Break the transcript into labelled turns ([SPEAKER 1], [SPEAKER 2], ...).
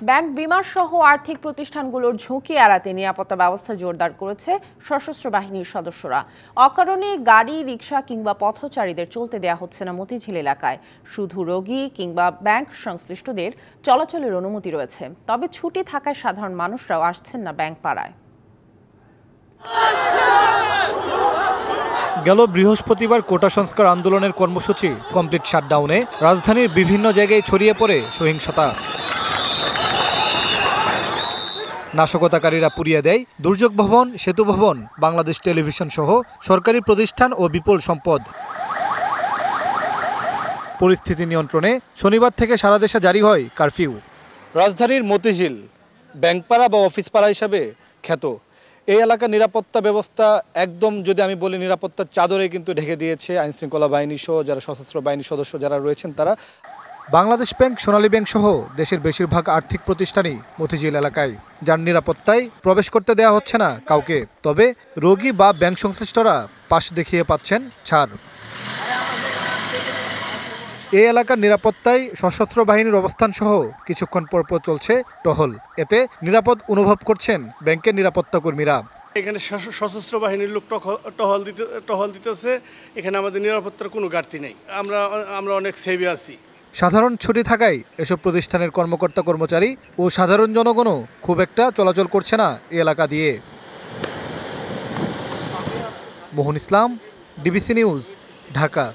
[SPEAKER 1] Bank বিমা সহ আর্থিক প্রতিষ্ঠানগুলোর ঝুঁকি এড়াতে নিরাপত্তা ব্যবস্থা জোরদার করেছে সশস্ত্র বাহিনীর সদস্যরা। অকারণে গাড়ি, রিকশা কিংবা পথচারীদের চলতে দেয়া হচ্ছে না মতিঝিল এলাকায়। শুধু রোগী কিংবা ব্যাংক সংশ্লিষ্টদের চলাচলের অনুমতি রয়েছে। তবে ছুটি থাকায় সাধারণ মানুষরাও আসছেন না ব্যাংক পাড়ায়।
[SPEAKER 2] গেল বৃহস্পতিবার কোটা সংস্কার আন্দোলনের কর্মসূচি কমপ্লিট শাটডাউনে রাজধানীর বিভিন্ন জায়গায় ছড়িয়ে পড়ে সহিংসতা। নাশকতাকারীরা পুড়িয়ে দেয় দুর্যোগ ভবন, সেতু ভবন, বাংলাদেশ টেলিভিশন সহ সরকারি প্রতিষ্ঠান ও বিপুল সম্পদ। পরিস্থিতি নিয়ন্ত্রণে শনিবার থেকে সারা দেশে জারি হয় কারফিউ। রাজধানীর মতিঝিল ব্যাংকপাড়া বা অফিসপাড়া হিসাবে খ্যাত এই এলাকার নিরাপত্তা ব্যবস্থা একদম, যদি আমি বলি, নিরাপত্তার চাদরে কিন্তু ঢেকে দিয়েছে আইনশৃঙ্খলা বাহিনী সহ যারা সশস্ত্র বাহিনীর সদস্য যারা রয়েছেন তারা। বাংলাদেশ ব্যাংক, সোনালী ব্যাংক সহ দেশের বেশিরভাগ আর্থিক প্রতিষ্ঠানই মতিঝিল এলাকায়, যার নিরাপত্তায় প্রবেশ করতে দেওয়া হচ্ছে না কাউকে। তবে রোগী বা ব্যাংক সংশ্লিষ্টরা পাশ দেখিয়ে পাচ্ছেন ছাড়। এই এলাকার নিরাপত্তায় সশস্ত্র বাহিনীর অবস্থান সহ কিছুক্ষণ পরপর চলছে টহল। এতে নিরাপদ অনুভব করছেন ব্যাংকের নিরাপত্তা কর্মীরা।
[SPEAKER 3] এখানে সশস্ত্র বাহিনীর লোক টহল দিতেছে। এখানে আমাদের নিরাপত্তার কোনো ঘাটতি নেই। আমরা অনেক সেভে আছি।
[SPEAKER 2] সাধারণ ছুটি থাকায় এসব প্রতিষ্ঠানের কর্মকর্তা কর্মচারী ও সাধারণ জনগণও খুব একটা চলাচল করছে না এই এলাকা দিয়ে। মোহন ইসলাম, ডিবিসি নিউজ, ঢাকা।